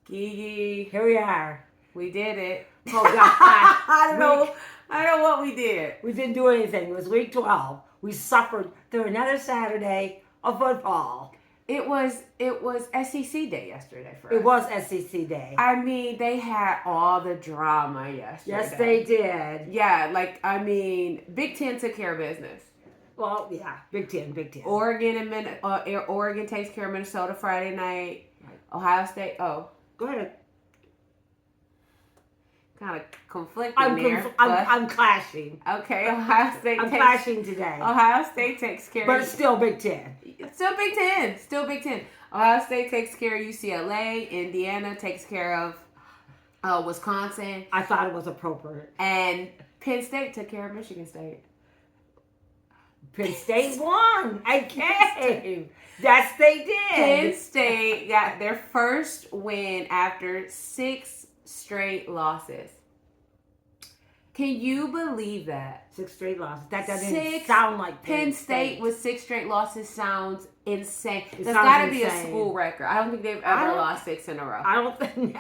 Gigi, Here we are. we did it. Oh, God. I don't know. I don't know what we did. We didn't do anything. It was week 12. We suffered through another Saturday of football. It was SEC day yesterday for us. It was SEC day. I mean, they had all the drama yesterday. Yes, they did. Yeah, Big Ten took care of business. Well, yeah, Big Ten. Oregon takes care of Minnesota Friday night. Right. Ohio State. Oh, go ahead. Kind of conflicting I'm clashing. Okay, Ohio State. I'm clashing today. Ohio State takes care. But it's still Big Ten. Still Big Ten. Still Big Ten. Ohio State takes care of UCLA. Indiana takes care of Wisconsin. I thought it was appropriate. And Penn State took care of Michigan State. Penn State won. Okay. Yes, they did. Penn State got their first win after 6 straight losses. Can you believe that? 6 straight losses. That doesn't sound like Penn State with 6 straight losses sounds insane. That's got to be a school record. I don't think they've ever lost 6 in a row. I don't think.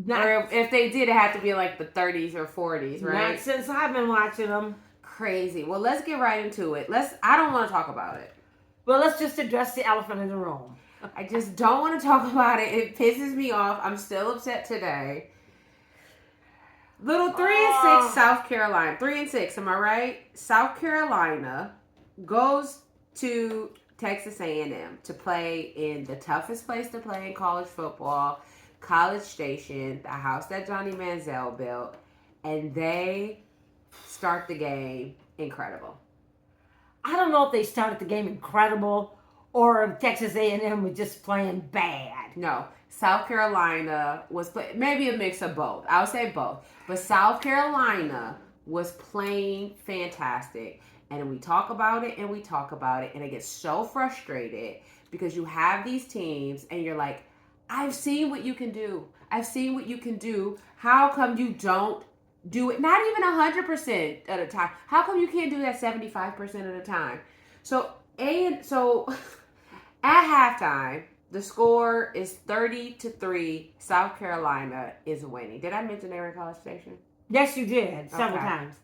Or if they did, it had to be like the 30s or 40s, right? Not since I've been watching them. Crazy. Well, let's get right into it. I don't want to talk about it. Well, let's just address the elephant in the room. I just don't want to talk about it. It pisses me off. I'm still upset today. Little 3-6 South Carolina. 3-6, am I right? South Carolina goes to Texas A&M to play in the toughest place to play in college football, College Station, the house that Johnny Manziel built, and they start the game incredible. I don't know if they started the game incredible or if Texas A&M was just playing bad. No, South Carolina was maybe a mix of both. I would say both. But South Carolina was playing fantastic. And we talk about it and we talk about it. And I get so frustrated because you have these teams and you're like, I've seen what you can do. I've seen what you can do. How come you don't do it? Not even 100% at a time. How come you can't do that 75% of the time? So at halftime, the score is 30-3. South Carolina is winning. Did I mention they were in College Station? Yes, you did. Several times.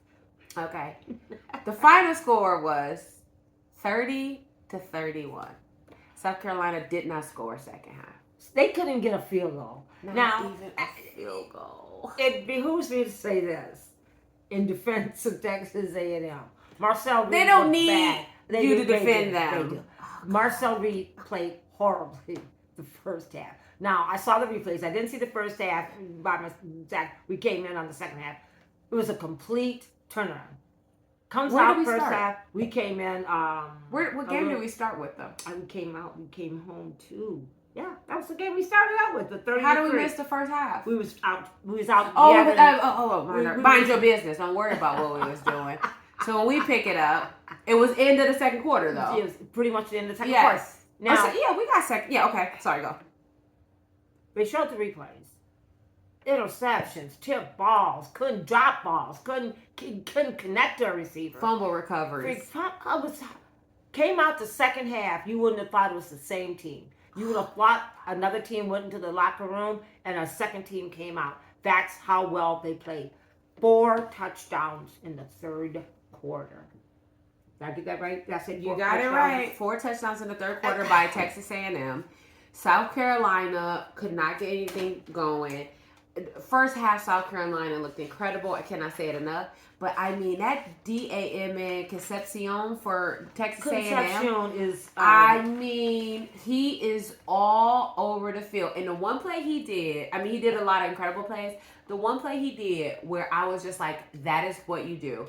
Okay. The final score was 30-31. South Carolina did not score second half. They couldn't get a field goal. Not even a field goal. It behooves me to say this in defense of Texas A&M. Marcel Reed, they don't need you to defend them. They do. Marcel Reed played horribly the first half. Now, I saw the replays. I didn't see the first half by myself. We came in on the second half. It was a complete turnaround. Comes Where out did we first start? half. We came in. What game did we start with, though? We came home too. Yeah, that was the game we started out with. The 30. How did we miss the first half? We was out. Mind your business. Don't worry about what we was doing. So when we pick it up, it was end of the second quarter, though. It was pretty much the end of the second quarter. Now, we got second. Yeah, okay. Sorry, go. They showed the replays. Interceptions, tipped balls, couldn't drop balls, couldn't connect to a receiver. Fumble recoveries. Came out the second half, you wouldn't have thought it was the same team. You would have thought another team went into the locker room and a second team came out. That's how well they played. 4 touchdowns in the third quarter. Did I get that right? That's it. You got it right. 4 touchdowns in the third quarter by Texas A&M. South Carolina could not get anything going. First half, South Carolina looked incredible. I cannot say it enough. But, I mean, that D-A-M-N, Concepcion for Texas A&M. Concepcion is... I mean, he is all over the field. And the one play he did, he did a lot of incredible plays. The one play he did where I was just like, that is what you do.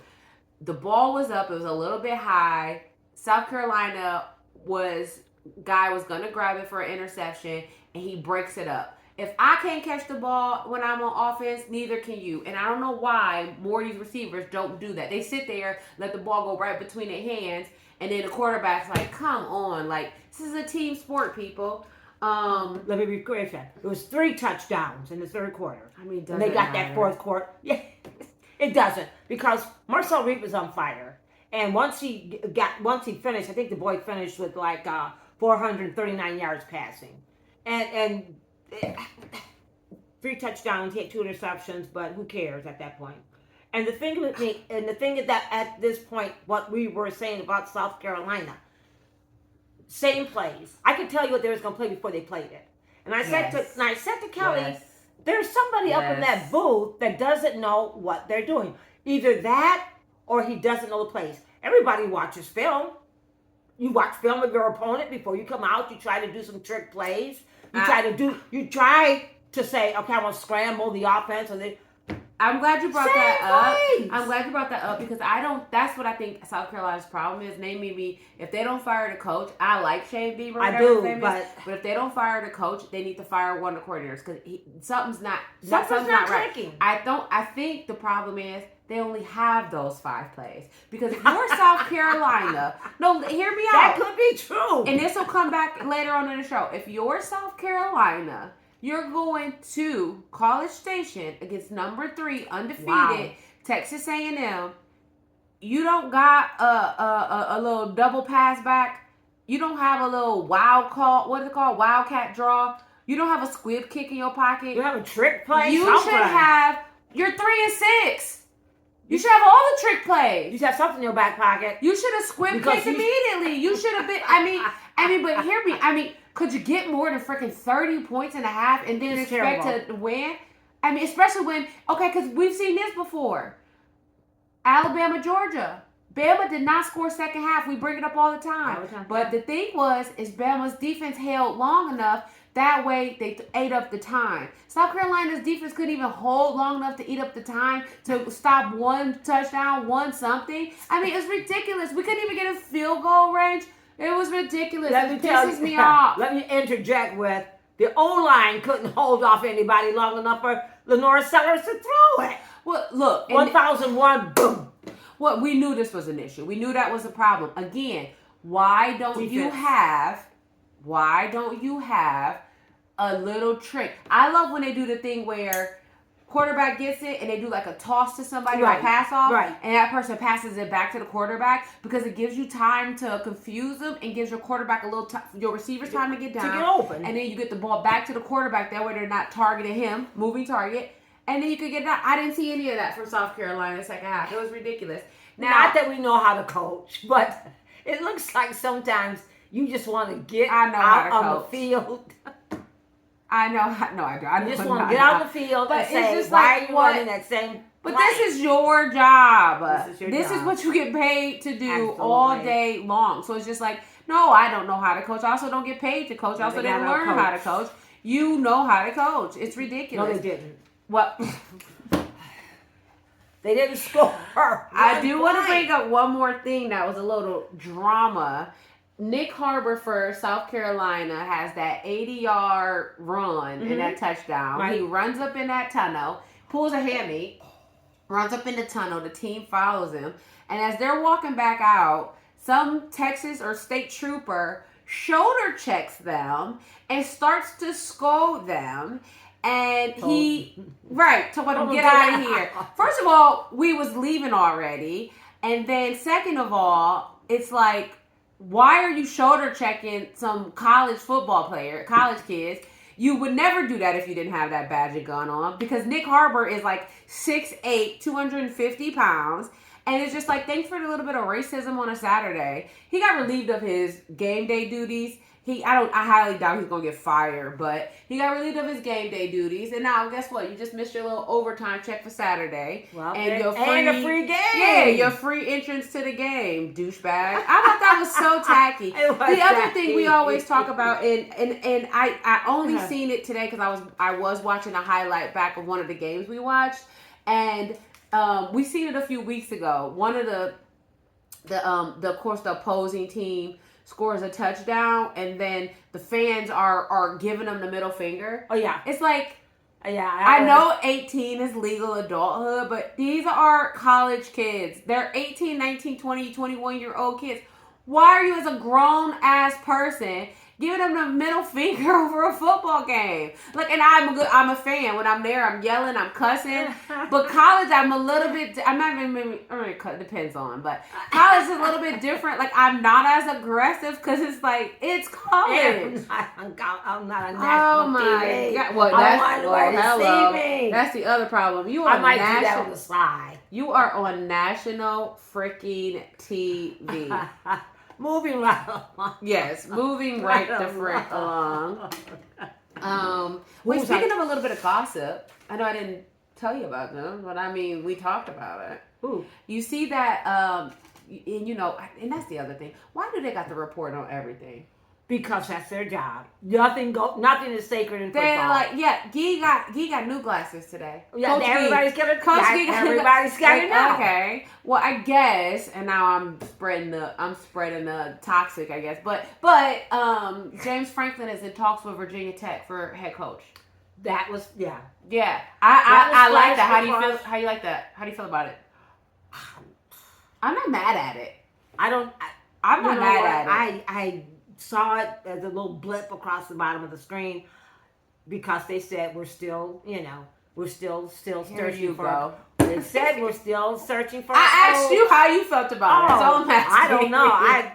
The ball was up. It was a little bit high. South Carolina was going to grab it for an interception, and he breaks it up. If I can't catch the ball when I'm on offense, neither can you. And I don't know why more of these receivers don't do that. They sit there, let the ball go right between their hands, and then the quarterback's like, come on. Like, this is a team sport, people. Let me rephrase that. It was 3 touchdowns in the third quarter. I mean, and they got that fourth quarter. Yeah. It doesn't, because Marcel Reed was on fire, and once he finished, I think the boy finished with like 439 yards passing, and 3 touchdowns. He had 2 interceptions, but who cares at that point? And the thing with me, and the thing is that at this point, what we were saying about South Carolina, same plays. I could tell you what they was gonna play before they played it. And I said to Kelly, Yes. there's somebody up in that booth that doesn't know what they're doing. Either that or he doesn't know the plays. Everybody watches film. You watch film of your opponent before you come out. You try to do some trick plays. You try to say, okay, I'm gonna scramble the offense, and I'm glad you brought Same that up. plays. I'm glad you brought that up because that's what I think South Carolina's problem is. Maybe if they don't fire the coach, I like Shane Beamer. I do, but if they don't fire the coach, they need to fire one of the coordinators because something's not clicking. right. I think the problem is they only have those 5 plays because if you're South Carolina, no, hear me out. That could be true. And this will come back later on in the show. If you're South Carolina, you're going to College Station against number 3 undefeated Texas A&M. You don't got a little double pass back. You don't have a little wild call. What is it called? Wildcat draw. You don't have a squib kick in your pocket. You have a trick play. You should have. You're 3 and 6. You should have all the trick plays. You should have something in your back pocket. You should have squib kicked immediately. You should have been. I mean, but hear me. I mean, could you get more than freaking 30 points and a half and then expect to win? I mean, especially when, because we've seen this before. Alabama, Georgia. Bama did not score second half. We bring it up all the time. But the thing is Bama's defense held long enough. That way, they ate up the time. South Carolina's defense couldn't even hold long enough to eat up the time to stop one touchdown, one something. I mean, it's ridiculous. We couldn't even get a field goal range. It was ridiculous. It pisses me off. Let me interject with, the O-line couldn't hold off anybody long enough for Lenore Sellers to throw it. Well, look. 1001, boom. Well, we knew this was an issue. We knew that was a problem. Again, why don't you have a little trick? I love when they do the thing where quarterback gets it and they do like a toss to somebody or a pass off, and that person passes it back to the quarterback because it gives you time to confuse them and gives your quarterback your receivers time to get down, to get open, and then you get the ball back to the quarterback. That way they're not targeting him, moving target, and then you could get that. I didn't see any of that from South Carolina in the second half. It was ridiculous. Now, not that we know how to coach, but it looks like sometimes you just want to get out on the field. I know. No, I do. I just want to get out on the field and say, why are you running that same But this is your job. This is what you get paid to do all day long. So it's just like, no, I don't know how to coach. I also don't get paid to coach. I also didn't learn how to coach. You know how to coach. It's ridiculous. No, they didn't. What? They didn't score. I do want to bring up one more thing that was a little drama. Nick Harbor for South Carolina has that 80-yard run and that touchdown. Right. He runs up in that tunnel, pulls a hammy, runs up in the tunnel. The team follows him. And as they're walking back out, some Texas or state trooper shoulder checks them and starts to scold them. And told him, get out of here. First of all, we was leaving already. And then second of all, it's like, why are you shoulder checking some college kids? You would never do that if you didn't have that badge and gun on, because Nick Harbor is like 6'8", 250 pounds. And it's just like, thanks for the little bit of racism on a Saturday. He got relieved of his game day duties. I highly doubt he's going to get fired, but he got relieved of his game day duties. And now, guess what? You just missed your little overtime check for Saturday. Well, and a free game. Yeah, your free entrance to the game, douchebag. I thought that was so tacky. The other thing we always talk about, and I only seen it today because I was watching a highlight back of one of the games we watched. And we seen it a few weeks ago. One of the opposing team scores a touchdown, and then the fans are giving them the middle finger. Oh, yeah. It's like, I know 18 is legal adulthood, but these are college kids. They're 18, 19, 20, 21-year-old kids. Why are you, as a grown-ass person, giving them the middle finger over a football game. Like, and I'm a fan. When I'm there, I'm yelling, I'm cussing. But college, I'm a little bit, I'm not even, it depends on, but college is a little bit different. Like, I'm not as aggressive because it's like, it's college. I'm not a national TV. God. Well, that's the other problem. I might do that on the side. You are on national freaking TV. Moving right along. Yes, moving right the frick along. Wait, speaking of a little bit of gossip, I know I didn't tell you about them, but I mean, we talked about it. Ooh. You see that, and you know, and that's the other thing. Why do they got the report on everything? Because that's their job. Nothing is sacred in football. They're like, yeah, Gee got new glasses today. Yeah, Coach everybody's got it. Everybody's got it now. Okay, well, I guess, and now I'm spreading the toxic, I guess. But James Franklin is in talks with Virginia Tech for head coach. That was yeah. I like that. How do you feel? How do you like that? How do you feel about it? I'm not mad at it. I'm not mad at it. I saw it as a little blip across the bottom of the screen because they said we're still searching for. They said we're still searching for. I asked you how you felt about it. So I don't know. I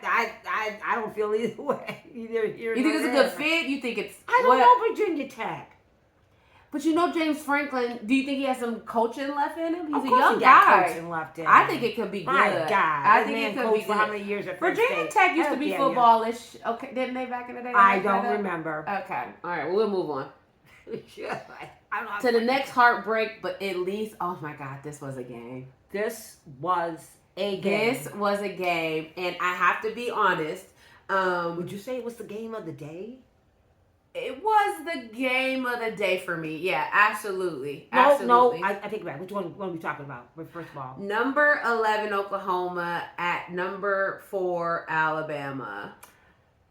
don't feel either way. Either here. You think it's a good fit? You think it's? I don't know Virginia Tech. But you know James Franklin, do you think he has some coaching left in him? He's a young guy. Coaching left in him. I think it could be good. My God. I think it could be good. For how many years at Virginia Tech used to be footballish. Okay, didn't they back in the day? I don't remember. Okay. All right, well, we'll move on. To the next heartbreak, but at least, oh my God, this was a game. This was a game. And I have to be honest. Would you say it was the game of the day? It was the game of the day for me. Yeah, absolutely. No, I take it back. Which one are we talking about? First of all. Number 11, Oklahoma at number 4, Alabama.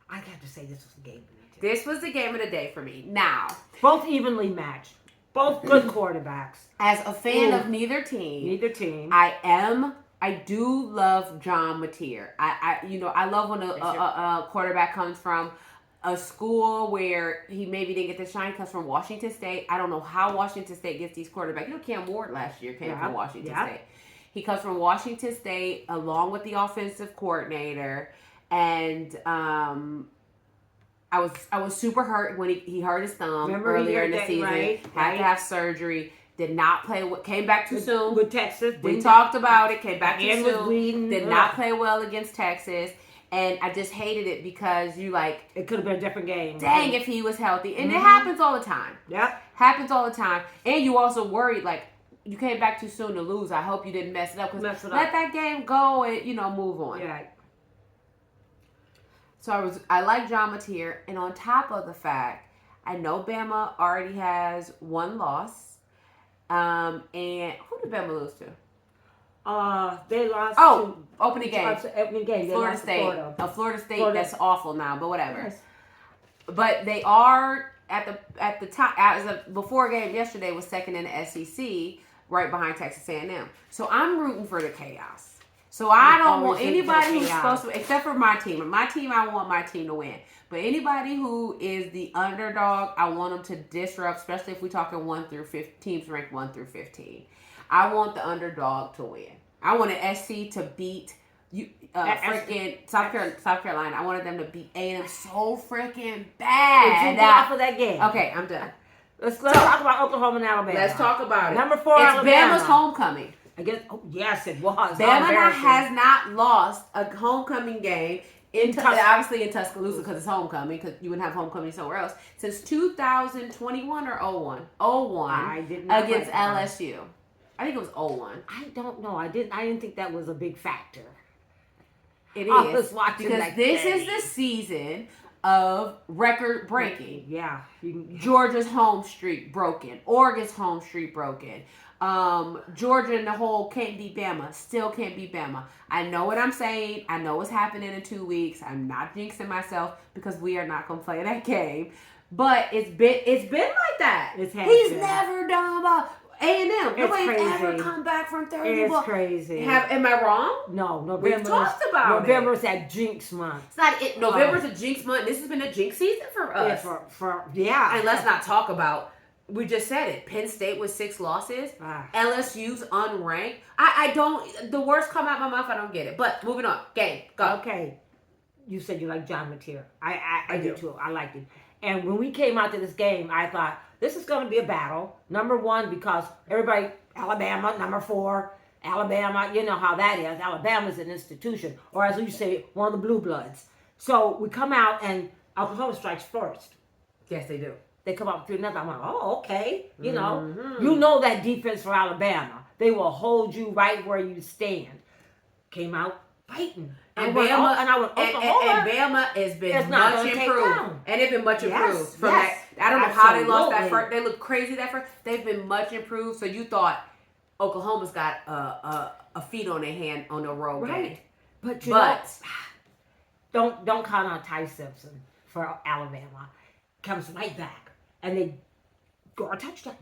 I have to say this was the game of the day. This was the game of the day for me. Now. Both evenly matched. Both good quarterbacks. As a fan of neither team. I do love John Mateer. I love when a quarterback comes from a school where he maybe didn't get the shine, comes from Washington State. I don't know how Washington State gets these quarterbacks. You know, Cam Ward last year came from Washington State. He comes from Washington State along with the offensive coordinator. And I was super hurt when he hurt his thumb earlier in the season. Had to have surgery. Did not play. Came back too soon. With Texas. We talked about it. Came back too soon. Did not play well against Texas. And I just hated it because it could have been a different game. Dang, if he was healthy. And it happens all the time. Yep. Happens all the time. And you also worried, you came back too soon to lose. I hope you didn't mess it up. Because let that game go and, move on. Yeah. So I like John Mateer. And on top of the fact, I know Bama already has one loss. And who did Bama lose to? They lost to opening game. Florida State. Florida State that's awful now, but whatever. Yes. But they are at the top as of before game yesterday was second in the SEC, right behind Texas A&M. So I'm rooting for the chaos. So I don't want anybody who's supposed to, except for my team. My team, I want my team to win. But anybody who is the underdog, I want them to disrupt, especially if we're talking 1 through 15, teams ranked 1 through 15. I want the underdog to win. I wanted SC to beat freaking South Carolina. I wanted them to beat A&M so freaking bad. Did you get off of that game? Okay, I'm done. Let's talk about Oklahoma and Alabama. Let's talk about it. Number 4, it's Alabama. Bama's homecoming. I guess. Oh, yes, it was. Bama has not lost a homecoming game. Obviously in Tuscaloosa because it's homecoming, because you wouldn't have homecoming somewhere else, since 2021 or 01? 01 against LSU. I think it was 01. I don't know. I didn't think that was a big factor. It I is. was watching because this is the season of record breaking. Yeah. Georgia's home streak broken. Oregon's home streak broken. Georgia and the whole can't beat Bama. Still can't beat Bama. I know what I'm saying. I know what's happening in 2 weeks. I'm not jinxing myself because we are not going to play that game. But it's been like that. He's never done about. A&M. It's Nobody's crazy. ever come back from 30 It's ball. crazy. Am I wrong? No, We've November. talked about November's that jinx month. It's not it. November's a jinx month. This has been a jinx season for us. Yeah. And let's not talk about. We just said it. Penn State with 6 losses. LSU's unranked. I don't. The words come out my mouth. I don't get it. But moving on. Game. Go. Okay. You said you like John Mateer. I do too. I liked it. And when we came out to this game, I thought this is going to be a battle. Number one, because everybody, Alabama. Number 4, Alabama. You know how that is. Alabama's an institution, or as you say, one of the blue bloods. So we come out and Oklahoma strikes first. Yes, they do. They come up with 3-0. I'm like, oh, okay. You know that defense for Alabama. They will hold you right where you stand. Came out fighting. And Bama, and Bama has been much improved. And they've been much improved from that. I don't know how they lost that first. They look crazy that first. They've been much improved. So you thought Oklahoma's got a feet on their hand on the road game. But don't count on Ty Simpson for Alabama. Comes right back. And they score a touchdown.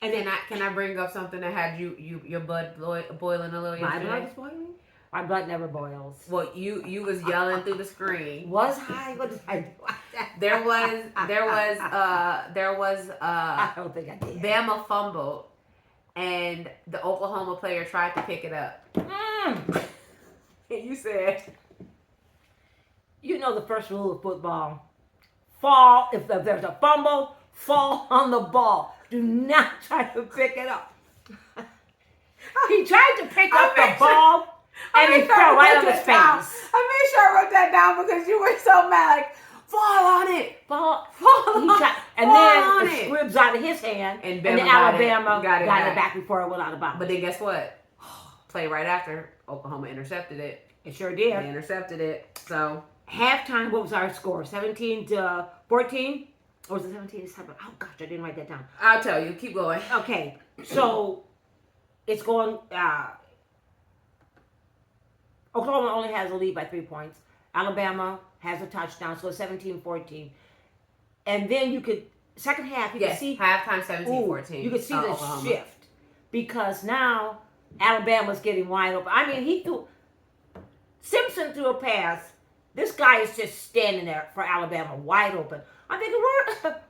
And then can I bring up something that had your blood boiling a little yesterday? My blood is boiling? My blood never boils. Well, you was yelling through the screen. Was I? What did I do? There was I don't think I did. Bama fumbled, and the Oklahoma player tried to pick it up. And you said, you know the first rule of football. Fall, if there's a fumble, fall on the ball. Do not try to pick it up. He tried to pick up the ball, and it fell right on his face. I made sure I wrote that down because you were so mad. Like, fall on it. Fall on then it. It squibs out of his hand, and then Alabama got it back before it went out of bounds. But then guess what? Play right after, Oklahoma intercepted it. It sure did. They intercepted it. So halftime, what was our score? 17-14? Or was it 17-7? Oh gosh, I didn't write that down. I'll tell you. Keep going. Okay, so it's going. Oklahoma only has a lead by 3 points. Alabama has a touchdown, so 17-14. And then you could second half. You could see halftime 17-14. You could see the shift because now Alabama's getting wide open. I mean, Simpson threw a pass. This guy is just standing there for Alabama, wide open. I'm thinking,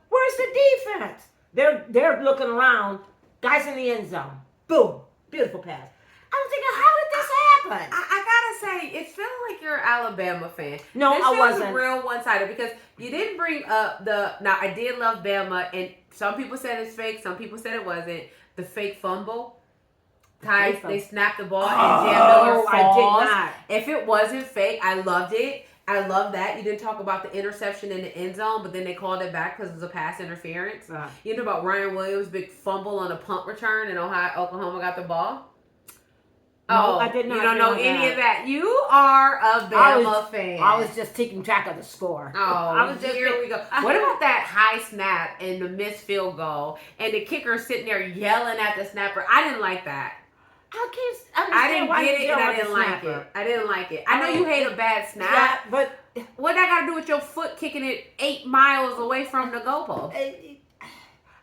where's the defense? They're looking around. Guys in the end zone. Boom. Beautiful pass. I was thinking, how did this happen? I gotta say, it's feeling like you're an Alabama fan. No, this I wasn't. This real one-sided because you didn't bring up now, I did love Bama, and some people said it's fake, some people said it wasn't. The fake fumble. They snapped the ball and Jam Miller falls. I did not. If it wasn't fake, I loved it. I love that. You didn't talk about the interception in the end zone, but then they called it back because it was a pass interference. You know about Ryan Williams' big fumble on a punt return and Oklahoma got the ball? No, I did not. You don't know any of that. You are a Bama fan. I was just keeping track of the score. Here we go. What about that high snap and the missed field goal and the kicker sitting there yelling at the snapper? I didn't like that. I didn't get it and I didn't like it. I know you hate a bad snap. Yeah, but what that got to do with your foot kicking it 8 miles away from the goalpost?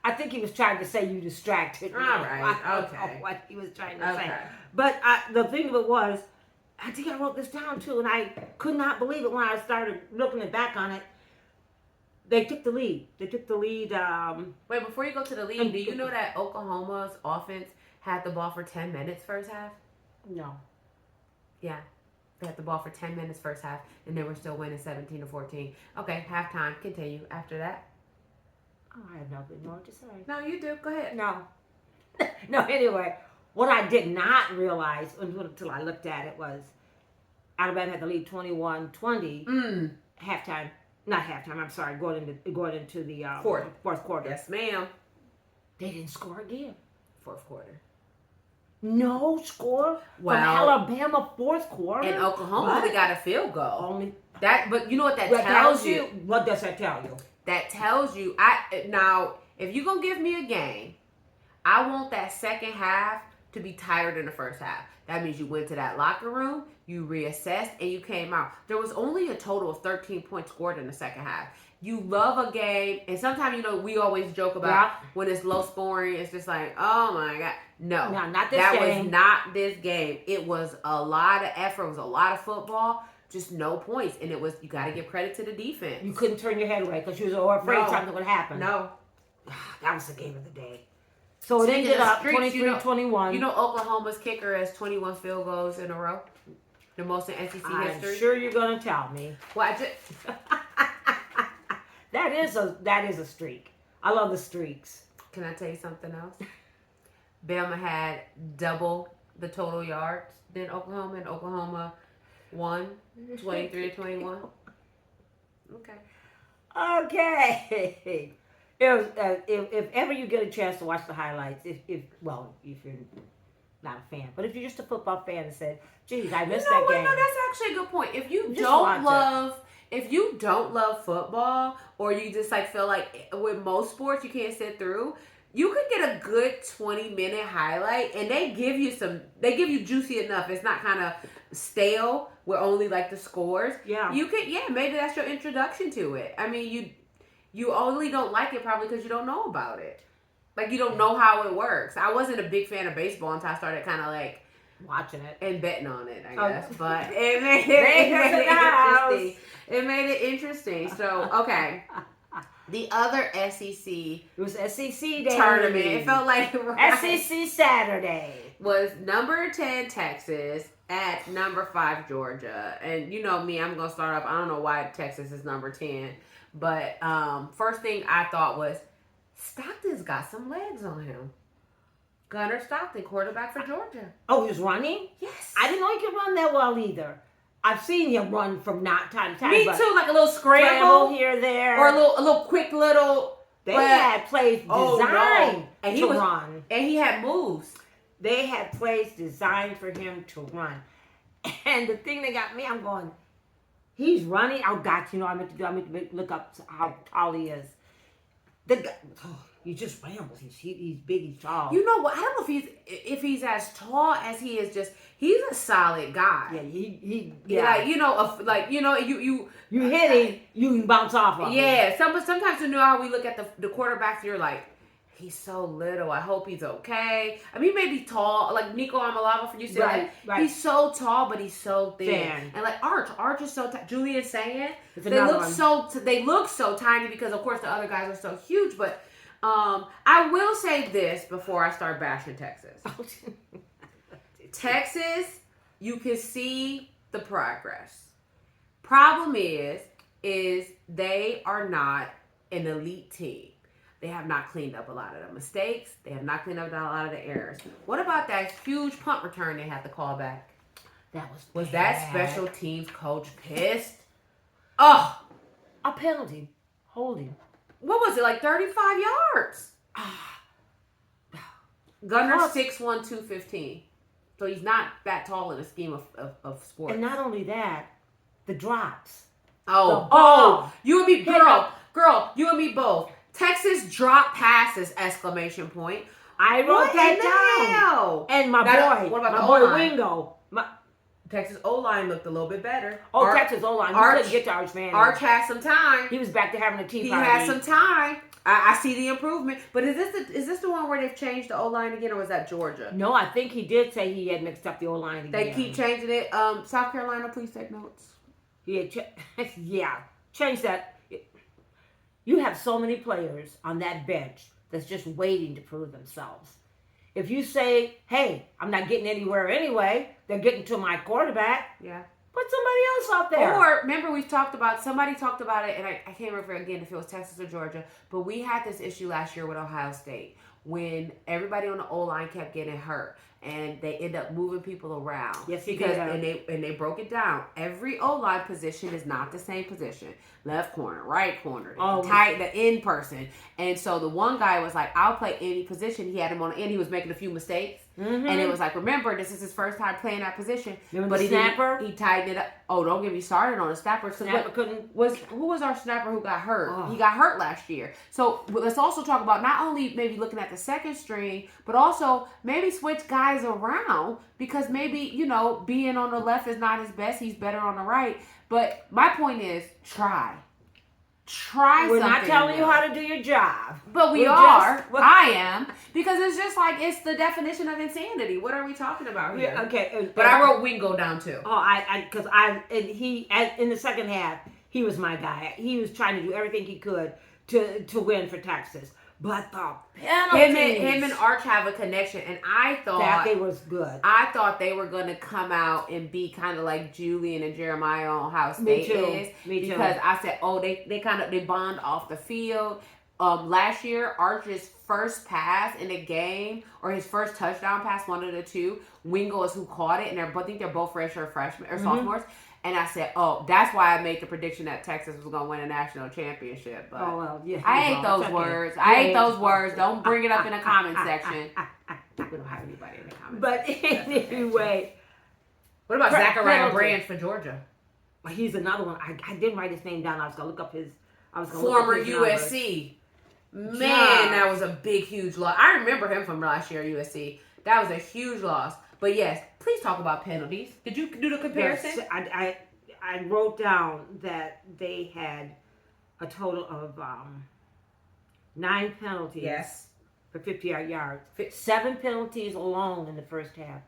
I think he was trying to say you distracted me. All right. Okay. What he was trying to say. But the thing of it was, I think I wrote this down too, and I could not believe it when I started looking back on it. They took the lead. Wait, before you go to the lead, do you know that Oklahoma's offense had the ball for 10 minutes first half? No. Yeah. They had the ball for 10 minutes first half, and they were still winning 17-14. Okay, halftime. Continue after that. Oh, I have nothing more to say. No, you do. Go ahead. No. No, anyway, what I did not realize until I looked at it was Alabama had the lead 21-20 halftime. Not halftime, I'm sorry, going into the fourth quarter. Yes, ma'am. They didn't score again. Fourth quarter. No score from Alabama fourth quarter. And Oklahoma only got a field goal. But you know what that tells tells you? What does that tell you? That tells you, now, if you're going to give me a game, I want that second half to be tighter than the first half. That means you went to that locker room, you reassessed, and you came out. There was only a total of 13 points scored in the second half. you love a game, and sometimes we always joke about Yeah. when it's low scoring. It's just like, oh my god, no, No, not this that game. was not this game. It was a lot of effort. It was a lot of football. Just no points, and you got to give credit to the defense. You couldn't turn your head away because you were afraid something would happen. No, that was the game of the day. So it ended up 23-21. You know Oklahoma's kicker has 21 field goals in a row, the most in SEC history. I'm sure you're gonna tell me. Well, that is a streak. I love the streaks. Can I tell you something else? Bama had double the total yards than Oklahoma, and Oklahoma won 23-21. Okay. Okay. It was, if ever you get a chance to watch the highlights, if you're not a fan, but if you're just a football fan and said, "Geez, I missed that game." No, that's actually a good point. If you don't love football, or you just like feel like with most sports you can't sit through, you could get a good 20-minute highlight, and they give you juicy enough. It's not kind of stale with only like the scores. Yeah. You could, maybe that's your introduction to it. I mean, you only don't like it probably because you don't know about it. Like, you don't know how it works. I wasn't a big fan of baseball until I started kind of like watching it and betting on it, I guess. But it made it interesting. It made it interesting. So, okay. The other SEC it was SEC day tournament. It felt like SEC Saturday was number 10 Texas at number 5 Georgia. And you know me, I'm gonna start off. I don't know why Texas is number 10, but first thing I thought was Stockton's got some legs on him. Gunnar Stockton, quarterback for Georgia. Oh, he was running? Yes. I didn't know he could run that well either. I've seen him run from time to time. Me too, like a little scramble here, there, or a little quick little. They had plays designed to run, and he had moves. They had plays designed for him to run. And the thing that got me, I'm going, he's running. Oh, God, I meant to look up how tall he is. The guy, he just rambles. He's big. He's tall. You know what? I don't know if he's as tall as he is. He's a solid guy. Yeah, you hit him, you can bounce off of him. Yeah. Sometimes you know how we look at the quarterbacks. You're like, he's so little. I hope he's okay. I mean, he may be tall. Like Nico Amalava for UCLA. Right. He's so tall, but he's so thin. And like Arch is so tiny. Julian saying they look so tiny because of course the other guys are so huge. But I will say this before I start bashing Texas. Texas, you can see the progress. Problem is they are not an elite team. They have not cleaned up a lot of the mistakes. They have not cleaned up a lot of the errors. What about that huge punt return they had to call back? That was that special teams coach pissed? Oh, a penalty, holding. What was it, like 35 yards? Gunner 6'1", 215. So he's not that tall in the scheme of sports. And not only that, the drops. You and me, girl, you and me both. Texas drop passes, exclamation point. I wrote that down. And my boy Wingo. Texas O-line looked a little bit better. Texas O-line. You couldn't get to Arch Manning. Arch had some time. He was back to having a tea party. He had some time. I see the improvement. But is this the one where they've changed the O-line again, or was that Georgia? No, I think he did say he had mixed up the O-line again. They keep changing it. South Carolina, please take notes. Yeah, change that. You have so many players on that bench that's just waiting to prove themselves. If you say, hey, I'm not getting anywhere anyway, they're getting to my quarterback. Yeah. Put somebody else out there. Or, remember somebody talked about it, and I can't remember again if it was Texas or Georgia, but we had this issue last year with Ohio State when everybody on the O-line kept getting hurt. And they end up moving people around. Yes, and they broke it down. Every O-line position is not the same position. Left corner, right corner, the end person. And so the one guy was like, I'll play any position. He had him on the end. He was making a few mistakes. Mm-hmm. And it was like, remember, this is his first time playing that position. But he tightened it up. Oh, don't get me started on the snapper. Who was our snapper who got hurt? Oh. He got hurt last year. So let's also talk about not only maybe looking at the second string, but also maybe switch guys around because maybe, being on the left is not his best. He's better on the right. But my point is, try. try We're something not telling new. you how to do your job. But we We're are. just- I am. Because it's just like, it's the definition of insanity. What are we talking about here? Yeah, okay. But I wrote Wingo down too. Because in the second half, he was my guy. He was trying to do everything he could to win for Texas. But the penalties. Him and Arch have a connection, and I thought that they was good. I thought they were going to come out and be kind of like Julian and Jeremiah on Ohio State is. Me too. Because I said, oh, they bond off the field. Last year, Arch's first pass in the game, or his first touchdown pass, one of the two, Wingo is who caught it, and I think they're both redshirt freshmen or sophomores. And I said, oh, that's why I made the prediction that Texas was going to win a national championship. But I hate those words. I hate those words. Don't bring it up in the comment section. We don't have anybody in the comments. But anyway. What about Zachariah Branch for Georgia? He's another one. I didn't write his name down. I was going to look up his... Former USC. Man, that was a big, huge loss. I remember him from last year at USC. That was a huge loss. But yes, please talk about penalties. Did you do the comparison? Yes, I wrote down that they had a total of 9 penalties. Yes. For 50 yards. 7 penalties alone in the first half.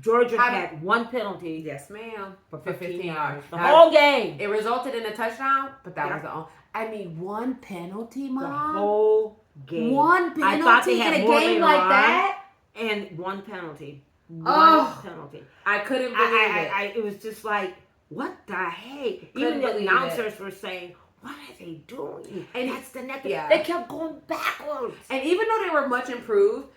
Georgia had 1 penalty. Yes, ma'am. For 15 yards. The Now, whole game. It resulted in a touchdown, but that was the only. I mean, 1 penalty, Mom? The whole game. 1 penalty in a game like that? And 1 penalty. One penalty. I couldn't believe it. It was just like, what the heck? Even the announcers were saying, what are they doing? And that's the next thing. They kept going backwards. And even though they were much improved,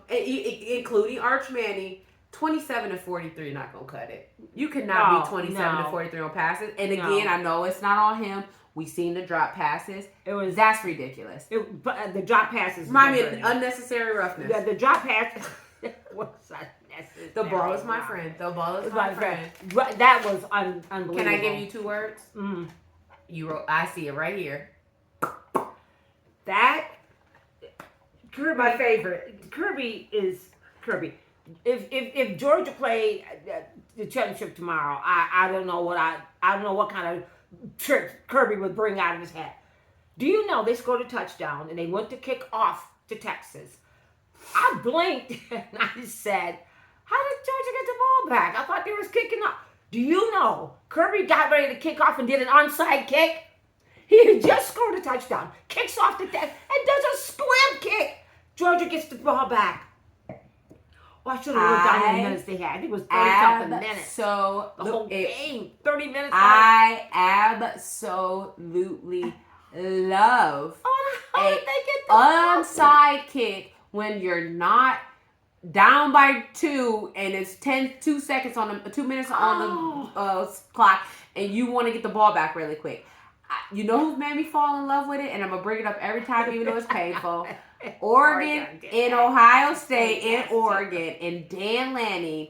including Arch Manning, 27-43 not gonna cut it. You cannot be 27-43 on passes. And again, I know it's not on him. We seen the drop passes. That's ridiculous. But the drop passes. Remind me of unnecessary roughness. The drop passes was unnecessary. The ball is my friend. The ball is my friend. That was unbelievable. Can I give you 2 words? Mm. You wrote. I see it right here. That Kirby, my favorite. Kirby is Kirby. If Georgia play the championship tomorrow, I don't know what kind of trick Kirby would bring out of his hat. Do you know they scored a touchdown and they went to kick off to Texas? I blinked and I said, how did Georgia get the ball back? I thought they was kicking off. Do you know Kirby got ready to kick off and did an onside kick? He had just scored a touchdown, kicks off the deck, and does a squib kick. Georgia gets the ball back. Well, I should have looked down the minutes they had. It was 30-something minutes. So the whole game, 30 minutes. I absolutely love how did they get the onside kick when you're not down by 2 and it's 2 seconds on the 2 minutes on the clock, and you want to get the ball back really quick. You know who's made me fall in love with it, and I'm gonna bring it up every time, even though it's painful. Oregon and Ohio State in Oregon, and Dan Lanning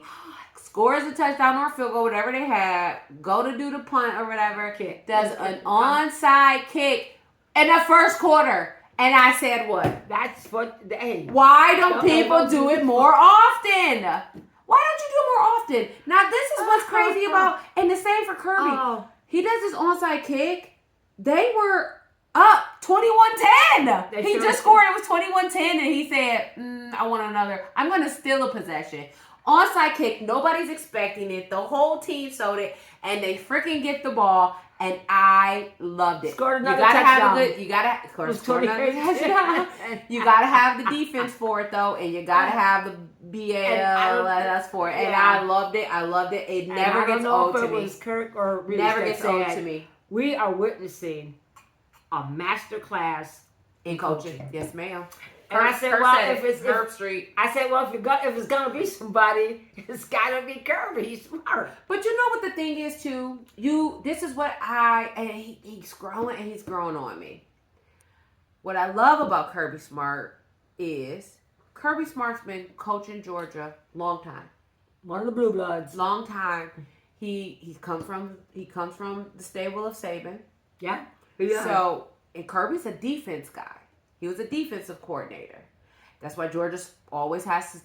scores a touchdown or a field goal, whatever they had, go to do the punt or whatever, does an onside kick in the first quarter. And I said, what? That's what they... Why don't people do it more often? Why don't you do it more often? Now, this is what's crazy about, and the same for Kirby. He does his onside kick. They were up 21-10. He just scored. It was 21-10, and he said, I want another. I'm going to steal a possession. Onside kick. Nobody's expecting it. The whole team sold it, and they freaking get the ball, and I loved it. Scored another touchdown. You got to score another touchdown. You got to have the defense for it, though, and you got to have the BALS for it. And I loved it. I loved it. It never gets old to me. It was Kirk or Reese never gets old to me. We are witnessing a master class in coaching. Yes, ma'am. And I said, well, if it's Herb Street. I said, well, if it's gonna be somebody, it's gotta be Kirby. He's smart. But you know what the thing is too. This is what he's growing and he's growing on me. What I love about Kirby Smart is Kirby Smart's been coaching Georgia long time. One of the blue bloods. Long time. He comes from the stable of Saban. Yeah. So, and Kirby's a defense guy. He was a defensive coordinator. That's why Georgia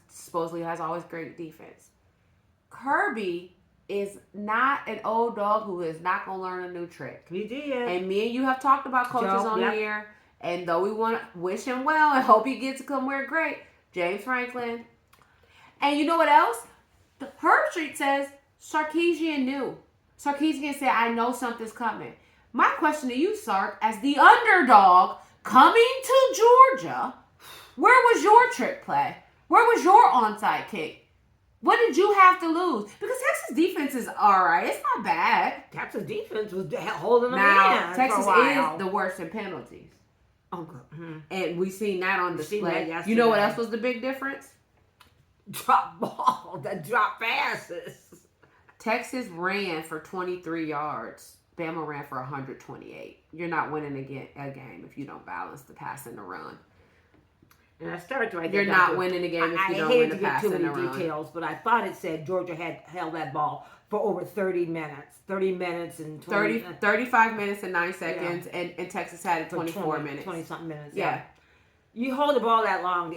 supposedly has always great defense. Kirby is not an old dog who is not going to learn a new trick. He did. And me and you have talked about coaches Joe, on here. And though we want to wish him well and hope he gets to somewhere great, James Franklin. And you know what else? Herb Street says Sarkisian knew. Sarkisian said, I know something's coming. My question to you, Sark, as the underdog coming to Georgia, where was your trick play? Where was your onside kick? What did you have to lose? Because Texas defense is all right. It's not bad. Texas defense was holding them now, in Texas for a while. is the worst in penalties. Okay. Mm-hmm. And we seen that on display. That you know what else was the big difference? Drop ball, the drop passes. Texas ran for 23 yards. Bama ran for 128. You're not winning a game if you don't balance the pass and the run. And I started to write You're not winning a game if you don't win the pass and the run. I hate to get too many details, but I thought it said Georgia had held that ball for over 30 minutes. 30 minutes and 35 minutes and 9 seconds, yeah. and Texas had it 24 minutes. 20-something minutes, yeah. You hold the ball that long.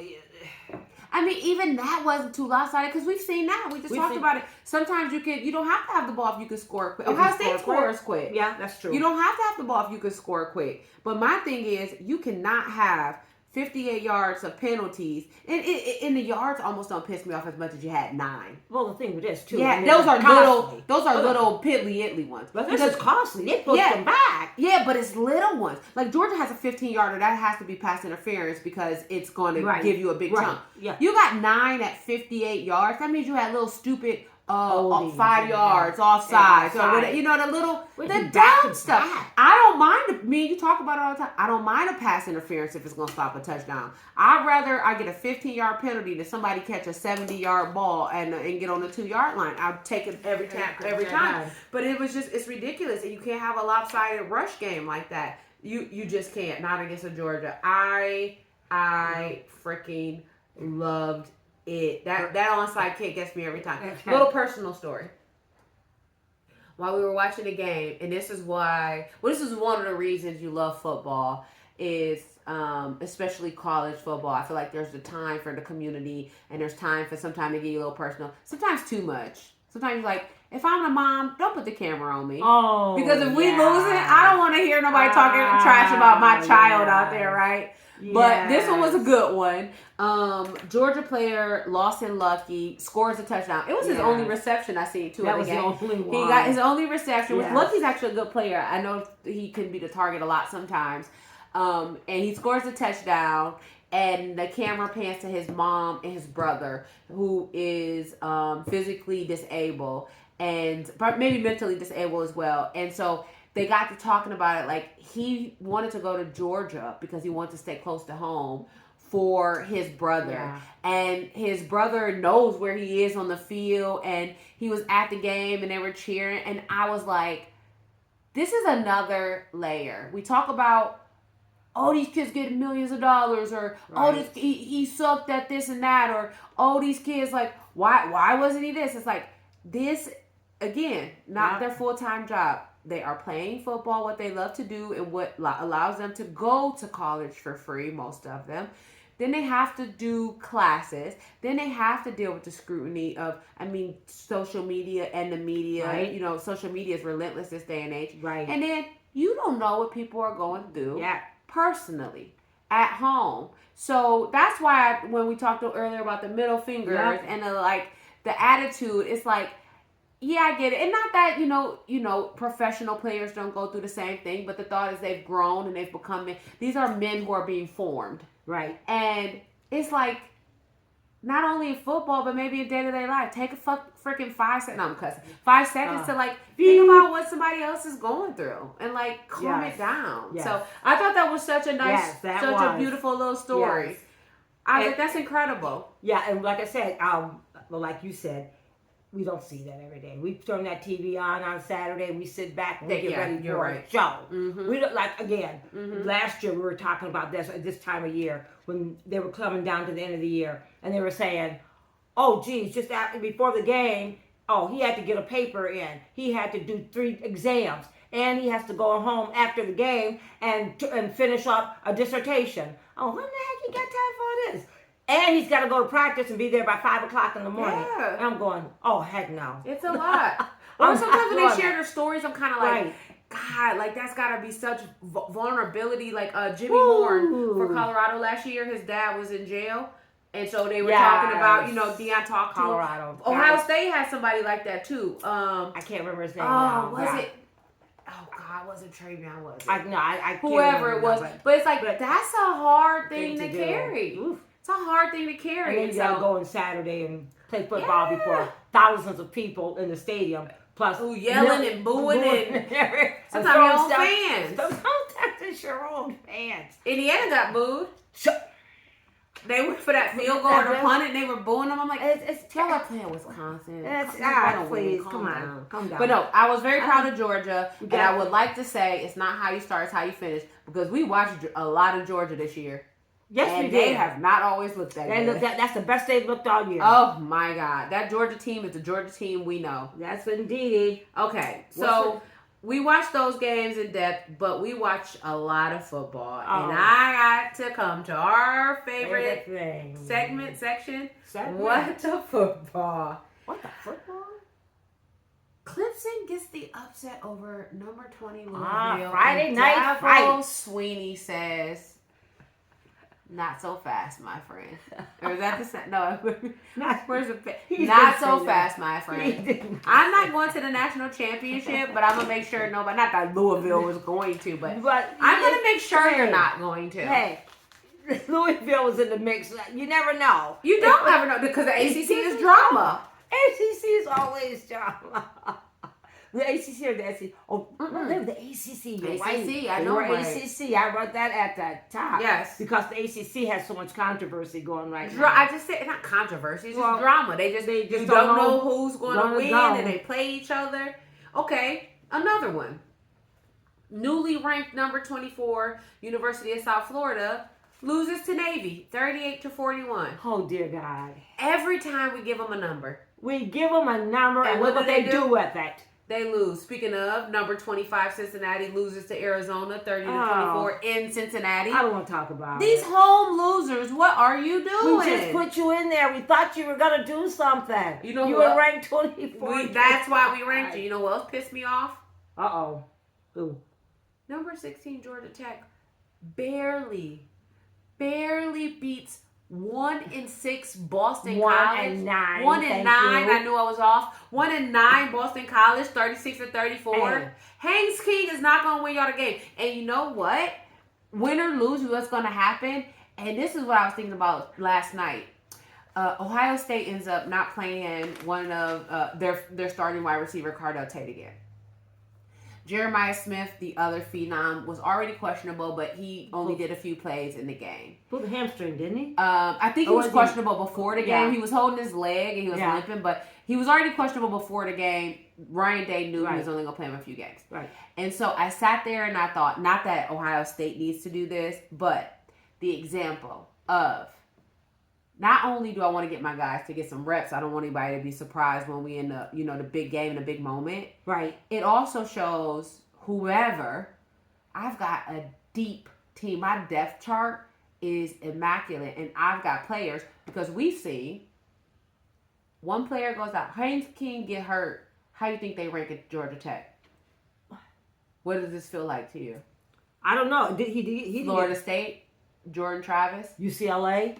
I mean, even that wasn't too lopsided because we've seen that. We talked about it. Sometimes you don't have to have the ball if you can score quick. Ohio State scores quick. Yeah, that's true. You don't have to have the ball if you can score quick. But my thing is, you cannot have 58 yards of penalties. And the yards almost don't piss me off as much as you had 9. Well, the thing with this, too. Yeah, those are little piddly-iddly ones. But this is costly. They push them back. Yeah, but it's little ones. Like, Georgia has a 15-yarder. That has to be pass interference because it's going to give you a big chunk. Yeah. You got 9 at 58 yards. That means you had little stupid 5 yards offside. So whatever, the dumb stuff. I don't mind. Me and you talk about it all the time. I don't mind a pass interference if it's going to stop a touchdown. I'd rather I get a 15-yard penalty than somebody catch a 70-yard ball and get on the 2-yard line. I'll take it every time. But it's ridiculous. And you can't have a lopsided rush game like that. You just can't. Not against a Georgia. I freaking loved it. That onside kick gets me every time. Okay. Little personal story. While we were watching the game, and this is one of the reasons you love football, is especially college football. I feel like there's the time for the community, and there's time for sometimes to get you a little personal. Sometimes too much. Sometimes you're like, if I'm a mom, don't put the camera on me. Oh, because if we lose it, I don't want to hear nobody talking trash about my child out there, right? Yes. But this one was a good one. Georgia player Lawson Lucky scores a touchdown. It was his only reception I seen too. That was the only one. He got his only reception. Yes. Lucky's actually a good player. I know he can be the target a lot sometimes. And he scores a touchdown. And the camera pans to his mom and his brother, who is physically disabled and maybe mentally disabled as well. And so they got to talking about it. Like, he wanted to go to Georgia because he wanted to stay close to home for his brother. Yeah. And his brother knows where he is on the field. And he was at the game and they were cheering. And I was like, this is another layer. We talk about, oh, these kids getting millions of dollars, or he sucked at this and that, or these kids, like, why wasn't he this? It's like, this, again, not their full-time job. They are playing football, what they love to do, and what allows them to go to college for free, most of them. Then they have to do classes. Then they have to deal with the scrutiny of, social media and the media. Right. Social media is relentless this day and age. Right. And then you don't know what people are going through personally at home. So that's why when we talked earlier about the middle fingers and the attitude, it's like, yeah, I get it. And not that, professional players don't go through the same thing, but the thought is they've grown and they've become, these are men who are being formed. Right. And it's like, not only in football, but maybe in day-to-day life, take a freaking 5 seconds, I'm cussing, 5 seconds to think about what somebody else is going through and calm it down. Yes. So I thought that was such a nice, a beautiful little story. Yes. I was like, that's incredible. Yeah, and like I said, like you said, we don't see that every day. We turn that TV on Saturday. We sit back and we get ready for a show. Mm-hmm. We don't last year we were talking about this at this time of year when they were coming down to the end of the year, and they were saying, "Oh, geez, just before the game, he had to get a paper in. He had to do 3 exams, and he has to go home after the game and finish up a dissertation. Oh, when the heck you got time for this?" And he's got to go to practice and be there by 5 o'clock in the morning. Yeah. And I'm going, oh, heck no. It's a lot. Or sometimes when they share their stories, I'm kind of like, Right. God, like that's gotta be such vulnerability. Like Jimmy Woo. Horn for Colorado last year, his dad was in jail, and so they were talking about, Deion talked to him. Colorado. Ohio State has somebody like that too. I can't remember his name Oh, now. was it? Oh God, was it Travion? Was it? I can't Whoever it was, but it's like but that's a hard thing to do. carry. Oof. It's a hard thing to carry. And then you gotta go on Saturday and play football before thousands of people in the stadium, plus who yelling and booing and sometimes your own fans. Sometimes it's your own fans. Indiana got booed. They went for that field goal or the punt and they were booing them. I'm like, y'all are playing Wisconsin. Please, come down. But no, I was very proud of Georgia, and I would like to say it's not how you start, it's how you finish, because we watched a lot of Georgia this year. Yes, and we did. They have not always looked that good. That's the best they've looked all year. Oh my God, that Georgia team is the Georgia team we know. That's indeed. Okay, so we watched those games in depth, but we watched a lot of football, and I got to come to our favorite section. What the football? What the football? Clemson gets the upset over number 20 Louisville. Friday night fight. Sweeney says, "Not so fast, my friend." Or is that the same? No. Where's the? Not so fast, my friend. I'm not going to the national championship, but I'm gonna make sure nobody. Not that Louisville was going to, but I'm gonna make sure you're not going to. Hey, Louisville was in the mix. You never know. You don't ever know, because the ACC is drama. ACC is always drama. The ACC or the SEC? Oh, no, they're the ACC. You're ACC, right. I know. ACC. I wrote that at the top. Yes. Because the ACC has so much controversy going right now. I just said, not controversy, it's just drama. They just don't know who's going to win, and they play each other. Okay, another one. Newly ranked number 24, University of South Florida, loses to Navy, 38-41. Oh, dear God. Every time we give them a number. We give them a number, and what do they do with it? They lose. Speaking of, number 25 Cincinnati loses to Arizona 30-24 in Cincinnati. I don't want to talk about these home losers. What are you doing? We just put you in there. We thought you were gonna do something. You know you what? were ranked 24. That's why we ranked you. You know what else pissed me off? Who? Number 16 Georgia Tech barely beats 1-6 Boston College. 1-9. 1-9. I knew I was off. 1-9 Boston College, 36-34. Haynes King is not going to win y'all the game. And you know what? Win or lose, what's going to happen? And this is what I was thinking about last night. Ohio State ends up not playing one of their starting wide receiver, Cardell Tate, again. Jeremiah Smith, the other phenom, was already questionable, but he only did a few plays in the game. Pulled a hamstring, didn't he? I think he was questionable before the game. Yeah. He was holding his leg and he was limping, but he was already questionable before the game. Ryan Day knew he was only going to play him a few games. Right. And so I sat there and I thought, not that Ohio State needs to do this, but the example of not only do I want to get my guys to get some reps, I don't want anybody to be surprised when we in the, the big game, the big moment. Right. It also shows whoever, I've got a deep team. My depth chart is immaculate, and I've got players, because we've seen one player goes out, Haynes King get hurt. How do you think they rank at Georgia Tech? What does this feel like to you? I don't know. He Florida State, Jordan Travis, UCLA.